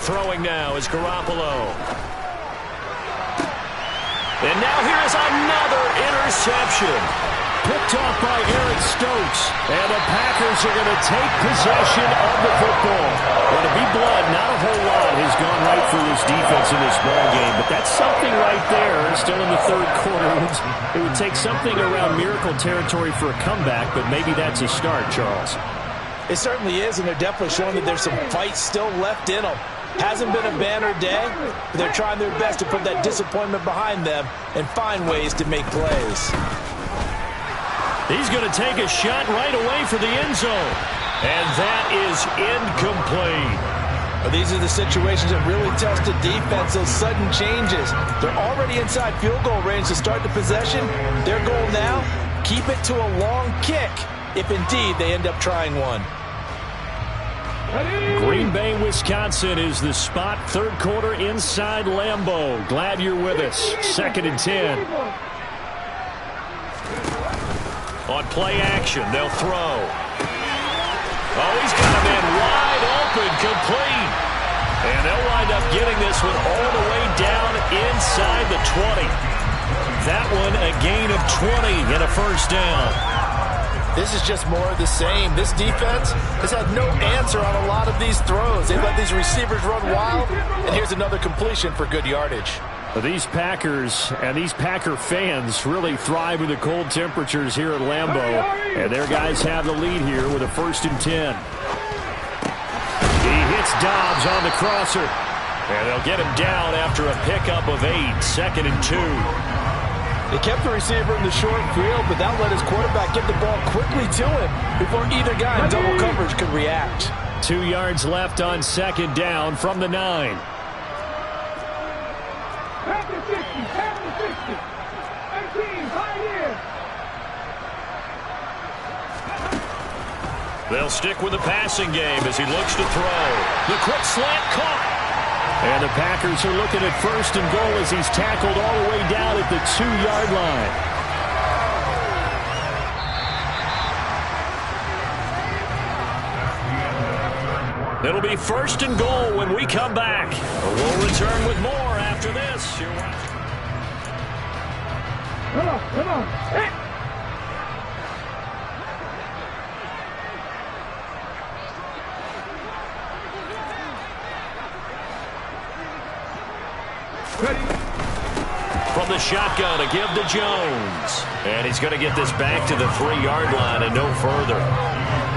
Throwing now is Garoppolo. And now here is another interception. Picked off by Eric Stokes. And the Packers are going to take possession of the football. And to be blunt, not a whole lot has gone right for this defense in this ball game. But that's something right there. Still in the 3rd quarter. It would take something around miracle territory for a comeback, but maybe that's a start, Charles. It certainly is, and they're definitely showing that there's some fight still left in them. Hasn't been a banner day, but they're trying their best to put that disappointment behind them and find ways to make plays. He's going to take a shot right away for the end zone. And that is incomplete. Well, these are the situations that really test the defense, those sudden changes. They're already inside field goal range to start the possession. Their goal now, keep it to a long kick, if indeed they end up trying one. Green Bay, Wisconsin is the spot. 3rd quarter inside Lambeau. Glad you're with us. 2nd and 10. On play action, they'll throw. Oh, he's got a man wide open, complete. And they'll wind up getting this one all the way down inside the 20. That one a gain of 20 and a 1st down. This is just more of the same. This defense has had no answer on a lot of these throws. They've let these receivers run wild, and here's another completion for good yardage. Well, these Packers and these Packer fans really thrive in the cold temperatures here at Lambeau, and their guys have the lead here with a 1st and 10. He hits Dobbs on the crosser, and they'll get him down after a pickup of 8, 2nd and 2. They kept the receiver in the short field, but that let his quarterback get the ball quickly to him before either guy in double coverage could react. 2 yards left on 2nd down from the 9. Past the 60, past the 60. 18, high in. They'll stick with the passing game as he looks to throw. The quick slant caught. And the Packers are looking at 1st and goal as he's tackled all the way down at the 2-yard line. It'll be 1st and goal when we come back. We'll return with more after this. You're watching. Come on. Hey. From the shotgun, a give to Jones. And he's going to get this back to the 3-yard line and no further.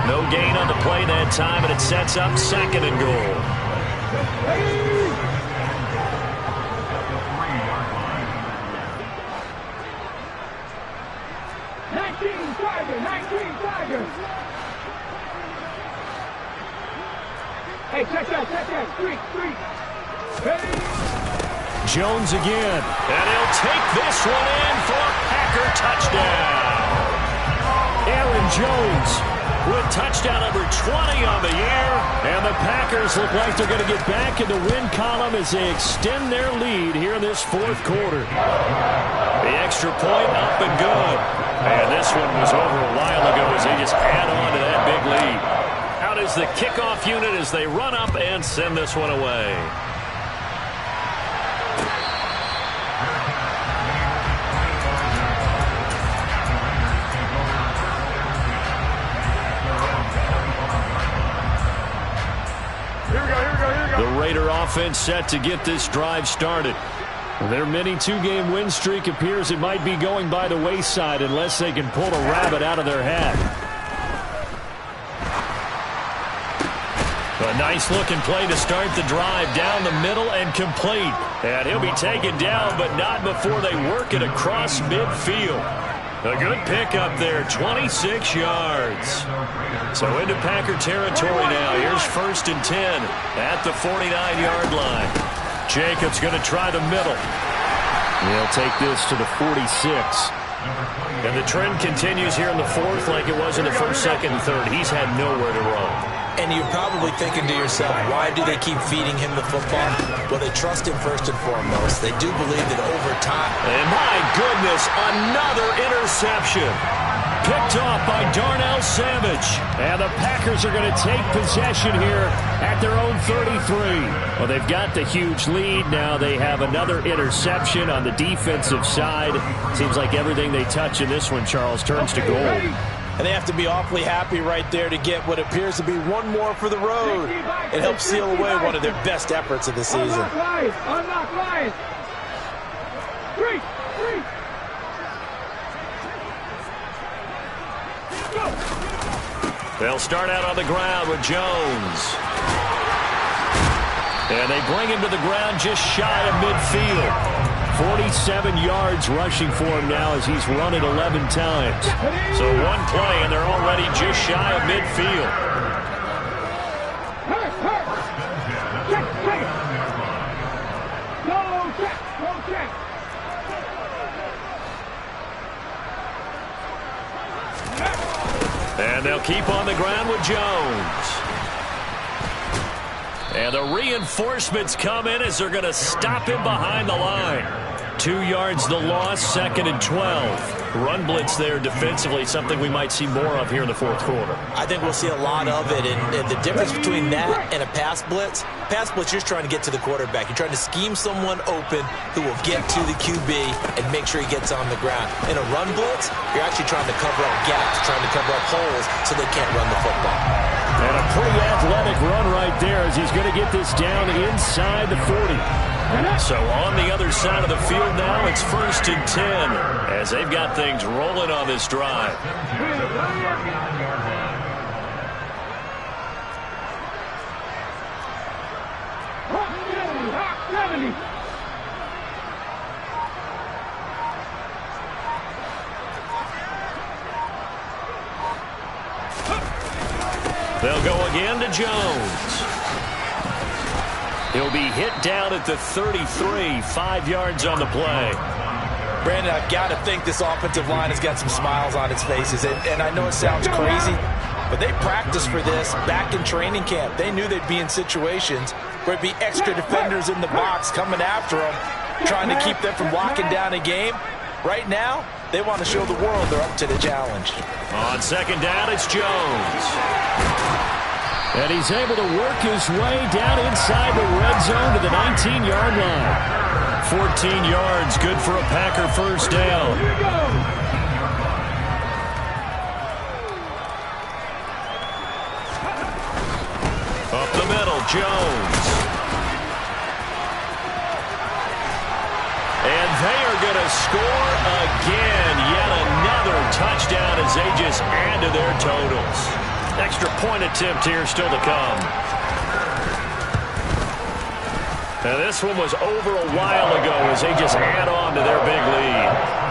No gain on the play that time, and it sets up 2nd and goal. 19 Tigers. Hey, check that. Street. Hey. Jones again. And he'll take this one in for a Packer touchdown. Aaron Jones with touchdown number 20 on the year. And the Packers look like they're going to get back in the win column as they extend their lead here in this 4th quarter. The extra point up and good. And this one was over a while ago as they just add on to that big lead. Out is the kickoff unit as they run up and send this one away. The Raider offense set to get this drive started. Their mini 2-game win streak appears it might be going by the wayside unless they can pull a rabbit out of their hat. A nice-looking play to start the drive down the middle and complete. And he'll be taken down, but not before they work it across midfield. A good pickup there, 26 yards. So into Packer territory now. Here's 1st and 10 at the 49-yard line. Jacobs going to try the middle. He'll take this to the 46. And the trend continues here in the 4th like it was in the 1st, 2nd, and 3rd. He's had nowhere to roam. And you're probably thinking to yourself, why do they keep feeding him the football? Well, they trust him first and foremost. They do believe that over time. And my goodness, another interception. Picked off by Darnell Savage. And the Packers are going to take possession here at their own 33. Well, they've got the huge lead. Now they have another interception on the defensive side. Seems like everything they touch in this one, Charles, turns to gold. And they have to be awfully happy right there to get what appears to be one more for the road. It helps seal away one of their best efforts of the season. Unlock lines. Three. They'll start out on the ground with Jones. And they bring him to the ground just shy of midfield. 47 yards rushing for him now as he's run it 11 times. So one play and they're already just shy of midfield. Go check. And they'll keep on the ground with Jones. And the reinforcements come in as they're going to stop him behind the line. 2 yards the loss, 2nd and 12. Run blitz there defensively, something we might see more of here in the 4th quarter. I think we'll see a lot of it. And the difference between that and a pass blitz, you're just trying to get to the quarterback. You're trying to scheme someone open who will get to the QB and make sure he gets on the ground. In a run blitz, you're actually trying to cover up gaps, trying to cover up holes so they can't run the football. And a pretty athletic run right there as he's going to get this down inside the 40. So on the other side of the field now, it's 1st and 10 as they've got things rolling on this drive. They'll go again to Jones. He'll be hit down at the 33, 5 yards on the play. Brandon, I've got to think this offensive line has got some smiles on its faces. And I know it sounds crazy, But they practiced for this back in training camp. They knew they'd be in situations where it'd be extra defenders in the box coming after them, trying to keep them from locking down a game. Right now, they want to show the world they're up to the challenge. On second down, it's Jones. And he's able to work his way down inside the red zone to the 19-yard line. 14 yards, good for a Packer first down. Up the middle, Jones. And they are going to score again. Yet another touchdown as they just add to their totals. Extra point attempt here still to come. Now this one was over a while ago as they just add on to their big lead.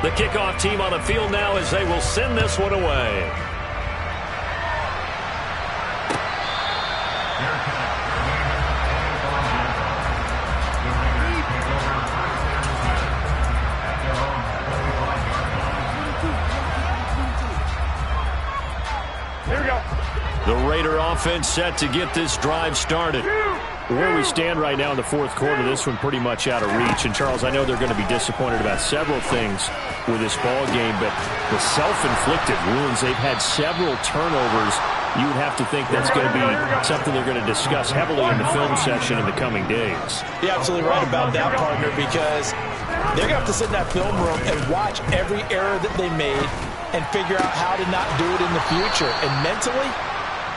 The kickoff team on the field now as they will send this one away. Here we go. The Raider offense set to get this drive started. Where we stand right now in the fourth quarter, this one pretty much out of reach. And, Charles, I know they're going to be disappointed about several things with this ball game, but the self-inflicted wounds, they've had several turnovers. You would have to think that's going to be something they're going to discuss heavily in the film session in the coming days. You're absolutely right about that, partner, because they're going to have to sit in that film room and watch every error that they made and figure out how to not do it in the future. And mentally,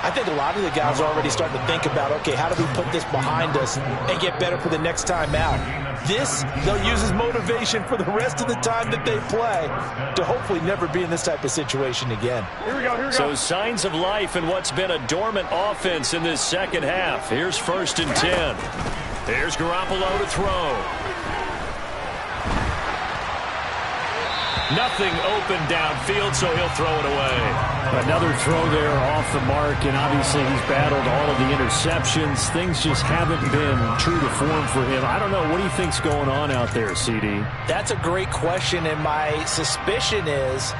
I think a lot of the guys are already starting to think about, okay, how do we put this behind us and get better for the next time out? This, they'll use as motivation for the rest of the time that they play to hopefully never be in this type of situation again. Here we go, here we go. So signs of life in what's been a dormant offense in this second half. Here's 1st and 10. Here's Garoppolo to throw. Nothing open downfield, so he'll throw it away. Another throw there off the mark, and obviously he's battled all of the interceptions. Things just haven't been true to form for him. I don't know. What do you think's going on out there, CD? That's a great question, and my suspicion is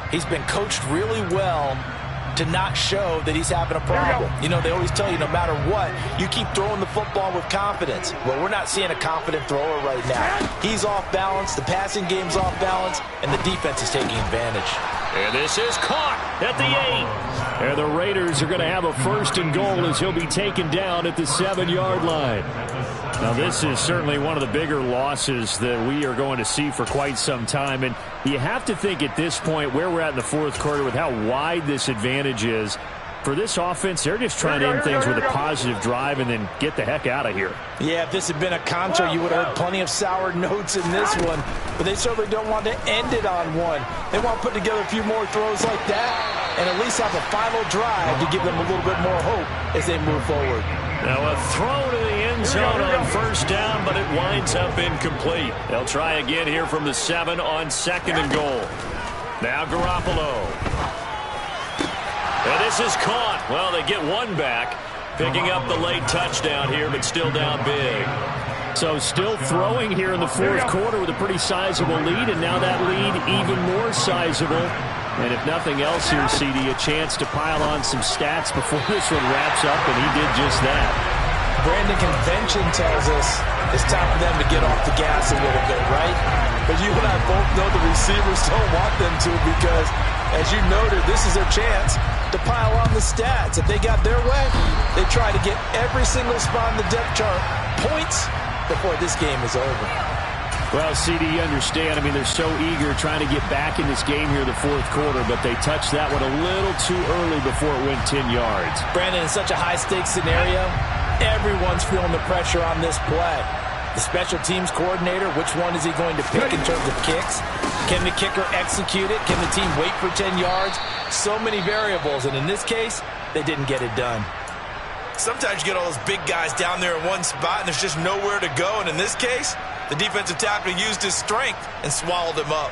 he's been coached really well to not show that he's having a problem. You know, they always tell you no matter what, you keep throwing the football with confidence. Well, we're not seeing a confident thrower right now. He's off balance, the passing game's off balance, and the defense is taking advantage. And this is caught at the 8. And the Raiders are going to have a 1st and goal as he'll be taken down at the 7-yard line. Now, this is certainly one of the bigger losses that we are going to see for quite some time. And you have to think at this point where we're at in the fourth quarter with how wide this advantage is. For this offense, they're just trying to end things with a positive drive and then get the heck out of here. Yeah, if this had been a contra, you would have heard plenty of sour notes in this one. But they certainly don't want to end it on one. They want to put together a few more throws like that and at least have a final drive to give them a little bit more hope as they move forward. Now a throw to the end zone on 1st down, but it winds up incomplete. They'll try again here from the 7 on 2nd and goal. Now Garoppolo. And this is caught. Well, they get one back, picking up the late touchdown here, but still down big. So still throwing here in the fourth quarter with a pretty sizable lead, and now that lead even more sizable. And if nothing else here, CD, a chance to pile on some stats before this one wraps up, and he did just that. Brandon, convention tells us it's time for them to get off the gas a little bit, right? But you and I both know the receivers don't want them to because, as you noted, this is their chance to pile on the stats. If they got their way, they try to get every single spot in the depth chart points before this game is over. Well, CD, you understand. I mean, they're so eager trying to get back in this game here in the fourth quarter, but they touched that one a little too early before it went 10 yards. Brandon, in such a high-stakes scenario, everyone's feeling the pressure on this play. The special teams coordinator, which one is he going to pick in terms of kicks? Can the kicker execute it? Can the team wait for 10 yards? So many variables, and in this case, they didn't get it done. Sometimes you get all those big guys down there in one spot, and there's just nowhere to go. And in this case, the defensive tackle used his strength and swallowed him up.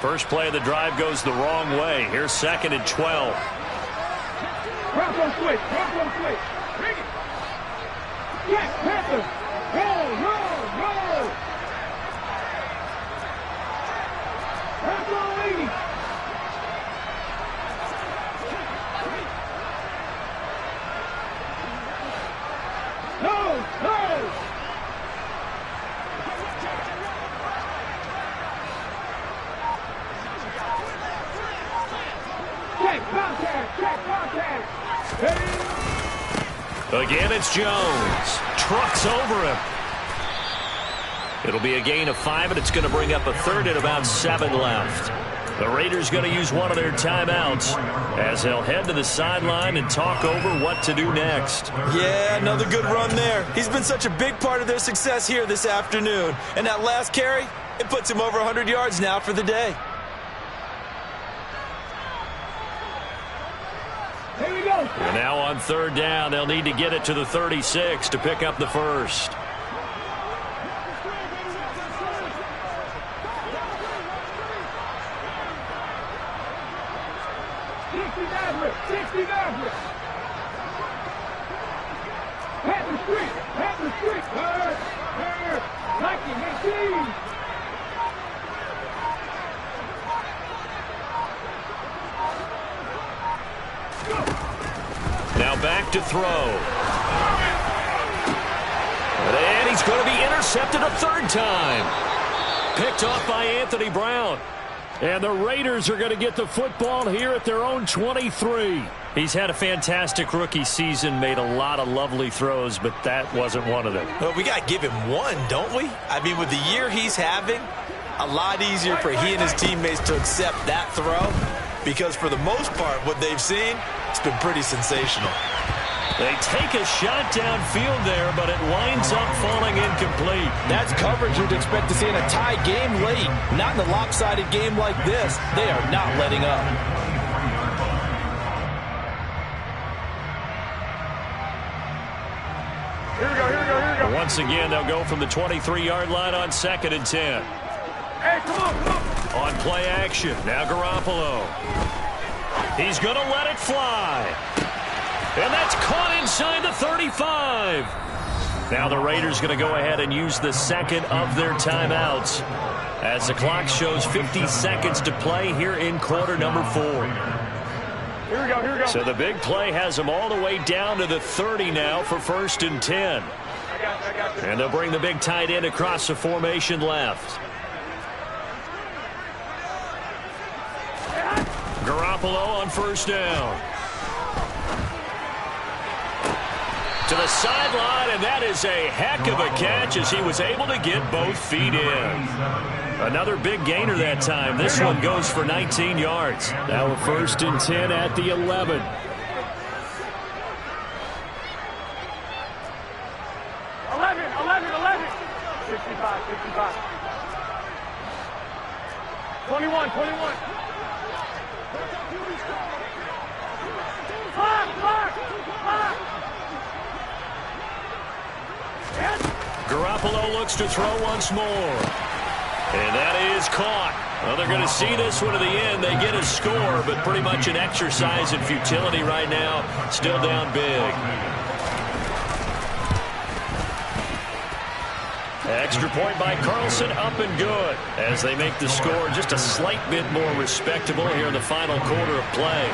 First play of the drive goes the wrong way. Here's 2nd and 12. Bronco switch. Bronco switch. Bring it. Jack Panther. Roll, roll, roll. Bronco 80. No, no. Check contact. Check contact. Again, it's Jones. Trucks over him. It'll be a gain of 5, and it's going to bring up a 3rd and about 7 left. The Raiders going to use one of their timeouts as they'll head to the sideline and talk over what to do next. Yeah, another good run there. He's been such a big part of their success here this afternoon. And that last carry, it puts him over 100 yards now for the day. Here we go. And now on 3rd down, they'll need to get it to the 36 to pick up the first. 60 Maverick. Panther Street. Panther Street. Nike 18. Now back to throw. And he's going to be intercepted a 3rd time. Picked off by Anthony Brown. And the Raiders are going to get the football here at their own 23. He's had a fantastic rookie season, made a lot of lovely throws, but that wasn't one of them. Well, we got to give him one, don't we? I mean, with the year he's having, a lot easier for he and his teammates to accept that throw because for the most part, what they've seen, it's been pretty sensational. They take a shot downfield there, but it winds up falling incomplete. That's coverage you'd expect to see in a tie game late. Not in a lopsided game like this. They are not letting up. Here we go, here we go, here we go. Once again, they'll go from the 23-yard line on 2nd and 10. Hey, come on, come on. On play action, now Garoppolo. He's going to let it fly. And that's caught inside the 35. Now the Raiders going to go ahead and use the 2nd of their timeouts as the clock shows 50 seconds to play here in quarter number 4. Here we go, here we go. So the big play has them all the way down to the 30 now for 1st and 10. I got you. And they'll bring the big tight end across the formation left. Garoppolo on 1st down. To the sideline, and that is a heck of a catch as he was able to get both feet in. Another big gainer that time. This one goes for 19 yards. Now a 1st and 10 at the 11. 11. 65. 21. Block. Garoppolo looks to throw once more. And that is caught. Well, they're going to see this one to the end. They get a score, but pretty much an exercise in futility right now. Still down big. Extra point by Carlson, up and good as they make the score just a slight bit more respectable here in the final quarter of play.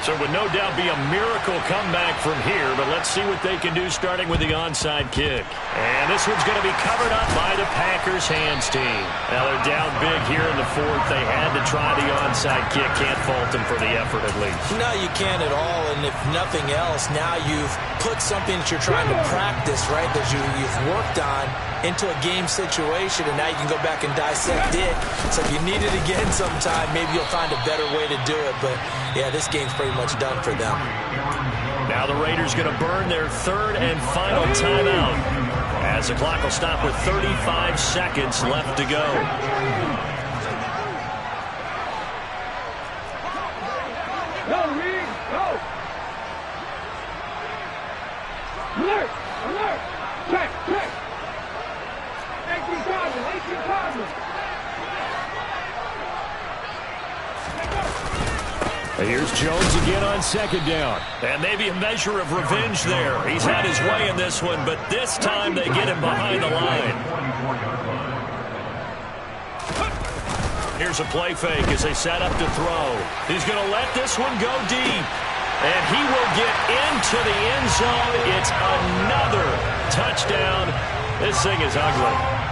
So it would no doubt be a miracle comeback from here, but let's see what they can do starting with the onside kick. And this one's going to be covered up by the Packers hands team. Now they're down big here in the 4th. They had to try the onside kick. Can't fault them for the effort at least. No, you can't at all, and if nothing else, now you've put something that you're trying to practice, right, that you've worked on into a game situation, and now you can go back and dissect it. So if you need it again sometime, maybe you'll find a better way to do it. But, yeah, this game's pretty much done for them. Now the Raiders going to burn their 3rd and final timeout as the clock will stop with 35 seconds left to go. Here's Jones again on second down. And maybe a measure of revenge there. He's had his way in this one, but this time they get him behind the line. Here's a play fake as they set up to throw. He's going to let this one go deep. And he will get into the end zone. It's another touchdown. This thing is ugly.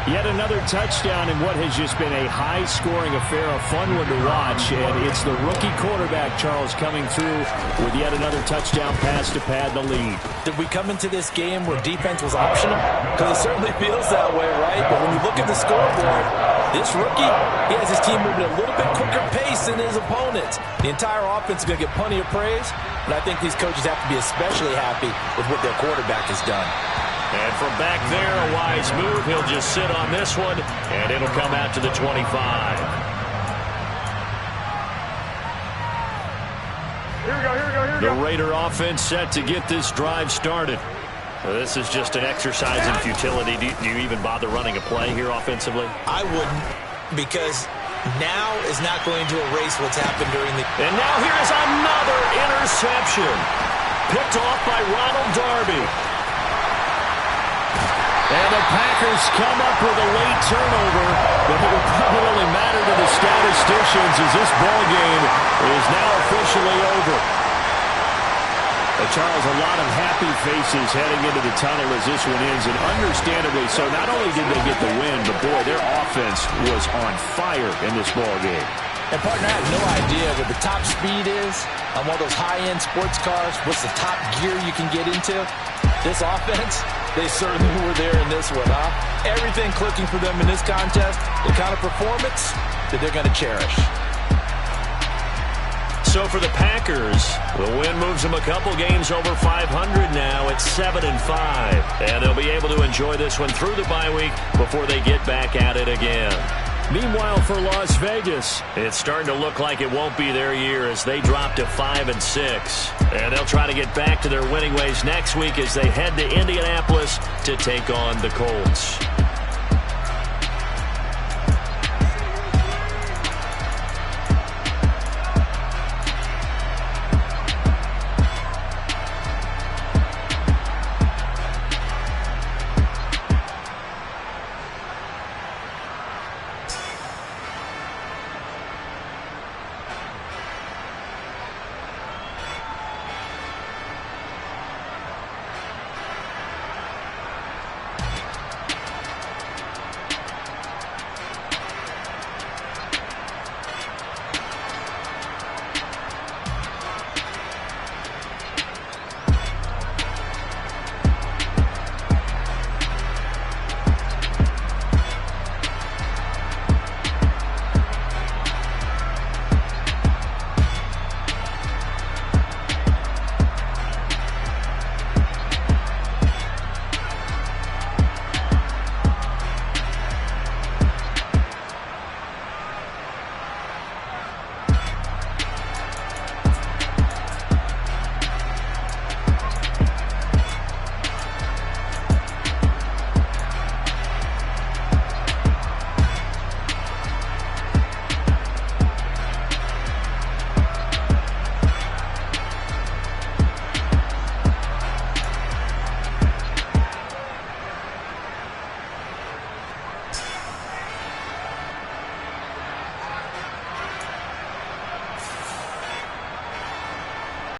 Yet another touchdown in what has just been a high-scoring affair, a fun one to watch. And it's the rookie quarterback, Charles, coming through with yet another touchdown pass to pad the lead. Did we come into this game where defense was optional? Because it certainly feels that way, right? But when you look at the scoreboard, this rookie, he has his team moving at a little bit quicker pace than his opponents. The entire offense is going to get plenty of praise, but I think these coaches have to be especially happy with what their quarterback has done. And from back there, a wise move. He'll just sit on this one, and it'll come out to the 25. Here we go. The Raider offense set to get this drive started. This is just an exercise in futility. Do you even bother running a play here offensively? I wouldn't, because now is not going to erase what's happened during the... And now here's another interception. Picked off by Ronald Darby. And the Packers come up with a late turnover, but it will probably only matter to the statisticians as this ball game is now officially over. Charles, a lot of happy faces heading into the tunnel as this one ends, and understandably so. Not only did they get the win, but boy, their offense was on fire in this ball game. And, partner, I have no idea what the top speed is on one of those high-end sports cars. What's the top gear you can get into? This offense, they certainly were there in this one, huh? Everything clicking for them in this contest, the kind of performance that they're going to cherish. So for the Packers, the win moves them a couple games over 500 now at 7-5. And they'll be able to enjoy this one through the bye week before they get back at it again. Meanwhile, for Las Vegas, it's starting to look like it won't be their year as they drop to 5-6. And they'll try to get back to their winning ways next week as they head to Indianapolis to take on the Colts.